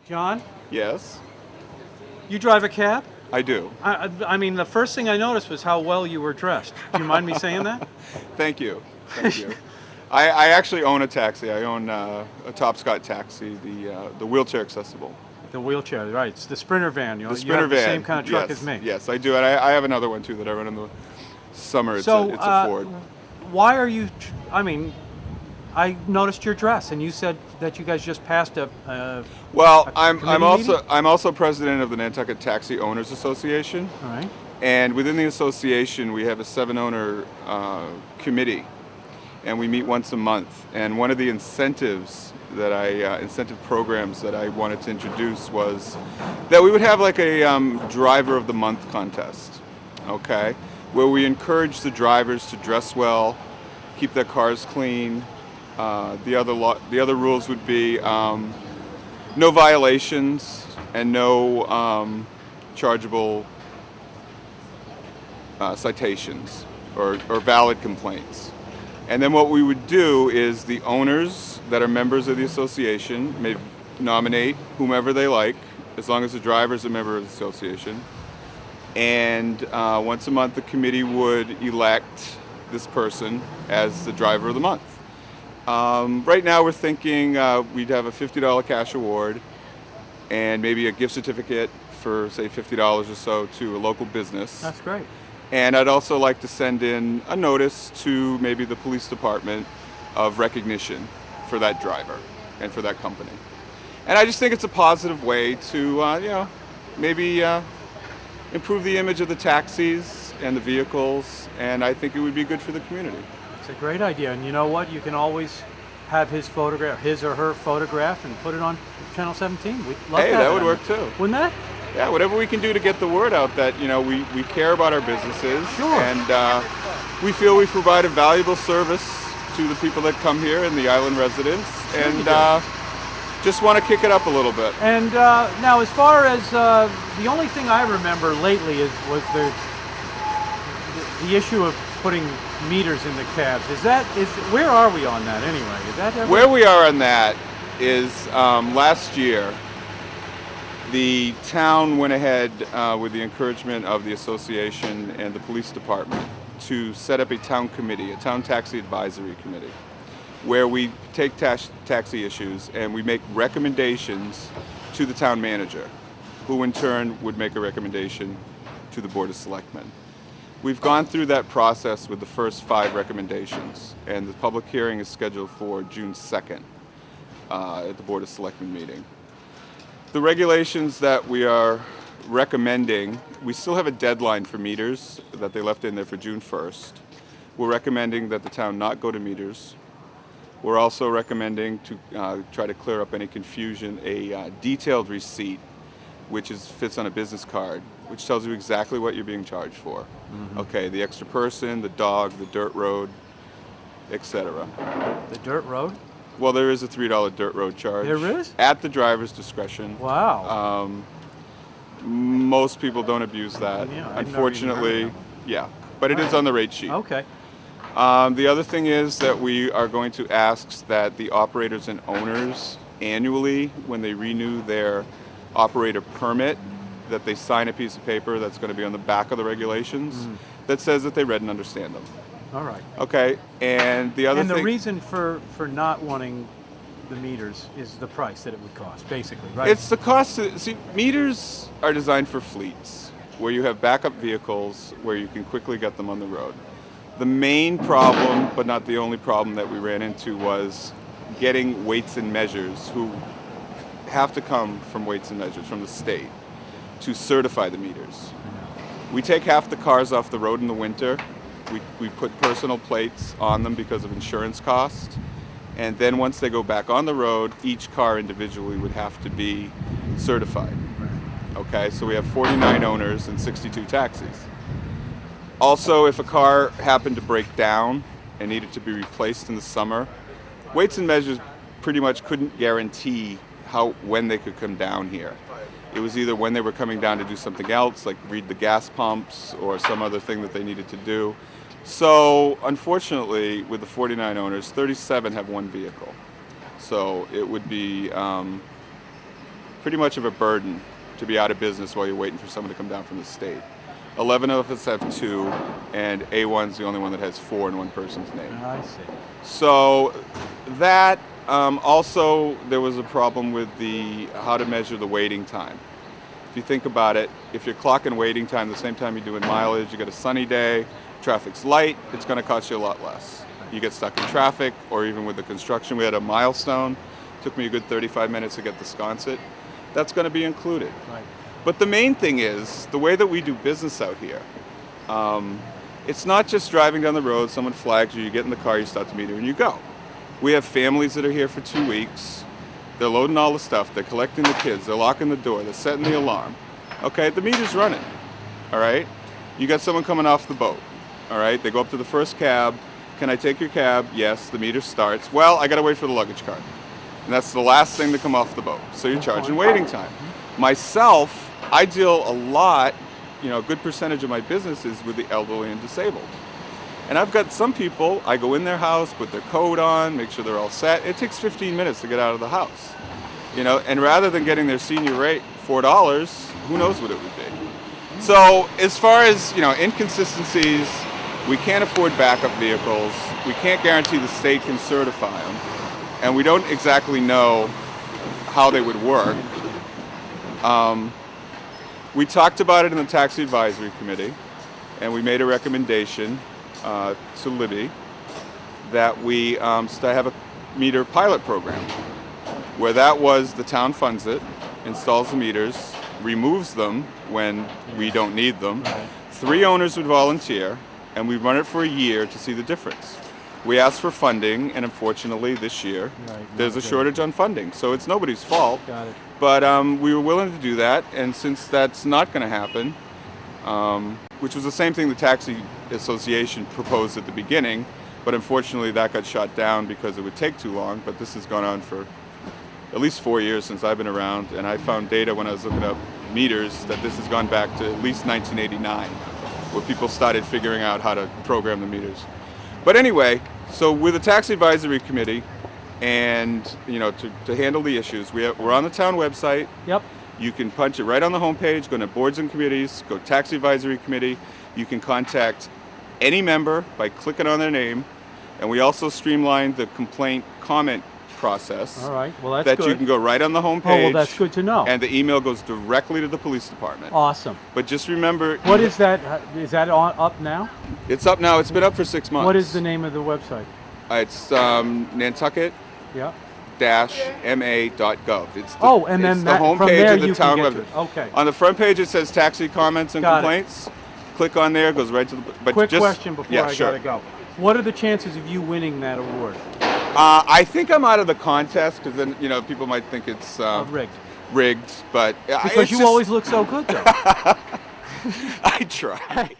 John, Yes, you drive a cab? I do. I mean, the first thing I noticed was how well you were dressed. Do you mind me saying that? Thank you. Thank you. I actually own a taxi. I own a Top Scott taxi, the wheelchair accessible. The wheelchair, right? It's the Sprinter van. You The Sprinter have the van. same kind of truck yes, as me. Yes, I do. And I have another one too that I run in the summer. It's So, a Ford. why are you? I mean, I noticed your dress, and you said that you guys just passed a. Well, a I'm committee meeting? also president of the Nantucket Taxi Owners Association. All right. And within the association, we have a 7-owner committee, and we meet once a month. And one of the incentive programs that I wanted to introduce was that we would have like a driver of the month contest, okay, where we encourage the drivers to dress well, keep their cars clean. The other rules would be no violations and no chargeable citations or valid complaints. And then what we would do is the owners that are members of the association may nominate whomever they like, as long as the driver is a member of the association. And once a month, the committee would elect this person as the driver of the month. Right now, we're thinking we'd have a $50 cash award and maybe a gift certificate for, say, $50 or so to a local business. That's great. And I'd also like to send in a notice to maybe the police department of recognition for that driver and for that company. And I just think it's a positive way to, maybe improve the image of the taxis and the vehicles, and I think it would be good for the community. It's a great idea, and you know what? You can always have his or her photograph, and put it on Channel 17. We'd love Hey, to have that it would on work there. too. Wouldn't that? Yeah, whatever we can do to get the word out that, we care about our businesses. Sure. And we feel we provide a valuable service to the people that come here and the island residents. And just want to kick it up a little bit. And now, as far as the only thing I remember lately was the issue of putting meters in the cabs. Where are we on that anyway? Is that ever... Where we are on that is last year, the town went ahead with the encouragement of the association and the police department to set up a town committee, a town taxi advisory committee, where we take taxi issues and we make recommendations to the town manager, who in turn would make a recommendation to the Board of Selectmen. We've gone through that process with the first 5 recommendations, and the public hearing is scheduled for June 2nd at the Board of Selectmen meeting. The regulations that we are recommending, we still have a deadline for meters that they left in there for June 1st. We're recommending that the town not go to meters. We're also recommending to try to clear up any confusion, a detailed receipt, which fits on a business card, which tells you exactly what you're being charged for. Mm-hmm. Okay, the extra person, the dog, the dirt road, etc. The dirt road? Well, there is a $3 dirt road charge. There is? At the driver's discretion. Wow. Most people don't abuse that. Yeah, I've unfortunately, never even heard of that. yeah. But it is on the rate sheet. Okay. The other thing is that we are going to ask that the operators and owners annually, when they renew their operator permit, that they sign a piece of paper that's going to be on the back of the regulations that says that they read and understand them. All right. Okay, and the other And thing... the reason for not wanting the meters is the price that it would cost, basically, right? It's the cost. See, meters are designed for fleets, where you have backup vehicles, where you can quickly get them on the road. The main problem, but not the only problem that we ran into, was getting weights and measures, who have to come from weights and measures from the state, to certify the meters. We take half the cars off the road in the winter. We put personal plates on them because of insurance costs. And then once they go back on the road, each car individually would have to be certified. Okay, so we have 49 owners and 62 taxis. Also, if a car happened to break down and needed to be replaced in the summer, weights and measures pretty much couldn't guarantee when they could come down here. It was either when they were coming down to do something else, like read the gas pumps or some other thing that they needed to do. So unfortunately, with the 49 owners, 37 have one vehicle. So it would be pretty much of a burden to be out of business while you're waiting for someone to come down from the state. 11 of us have 2, and A1's the only one that has 4 in one person's name. I see. So that also there was a problem with how to measure the waiting time. If you think about it, if you're clocking waiting time the same time you're doing mileage, you got a sunny day, traffic's light, it's going to cost you a lot less. You get stuck in traffic, or even with the construction, we had a milestone. Took me a good 35 minutes to get the sconset. That's going to be included. Right. But the main thing is, the way that we do business out here, it's not just driving down the road, someone flags you, you get in the car, you start the meter, and you go. We have families that are here for 2 weeks. They're loading all the stuff, they're collecting the kids, they're locking the door, they're setting the alarm. Okay, the meter's running, all right? You got someone coming off the boat, all right? They go up to the first cab. Can I take your cab? Yes, the meter starts. Well, I gotta wait for the luggage cart. And that's the last thing to come off the boat. So you're charging waiting time. Myself, I deal a lot, a good percentage of my business is with the elderly and disabled. And I've got some people, I go in their house, put their coat on, make sure they're all set. It takes 15 minutes to get out of the house. And rather than getting their senior rate, $4, who knows what it would be. So as far as, inconsistencies, we can't afford backup vehicles. We can't guarantee the state can certify them. And we don't exactly know how they would work. We talked about it in the Taxi Advisory Committee, and we made a recommendation to Libby that we have a meter pilot program, where that was the town funds it, installs the meters, removes them when we don't need them. 3 owners would volunteer, and we run it for a year to see the difference. We asked for funding, and unfortunately this year there's a shortage on funding, so it's nobody's fault. Got it. But we were willing to do that, and since that's not going to happen, which was the same thing the Taxi Association proposed at the beginning, but unfortunately that got shot down because it would take too long. But this has gone on for at least 4 years since I've been around, and I found data when I was looking up meters that this has gone back to at least 1989, where people started figuring out how to program the meters. But anyway, so with the Taxi Advisory Committee, and to handle the issues, we're on the town website. Yep. You can punch it right on the homepage, go to boards and committees, go Taxi Advisory Committee. You can contact any member by clicking on their name, and we also streamlined the complaint comment process. All right, well that's good. You can go right on the homepage. Oh, well that's good to know. And the email goes directly to the police department. Awesome. But just remember... What is that? Is that up now? It's up now. It's been up for 6 months. What is the name of the website? It's Nantucket. Yeah. -ma.gov. It's the, and then the homepage of the town website. Okay. On the front page it says taxi comments and complaints. Click on there, it goes right to the. But quick question before I sure. gotta go. What are the chances of you winning that award? I think I'm out of the contest because then people might think it's rigged. Rigged, but because you always look so good though. I try.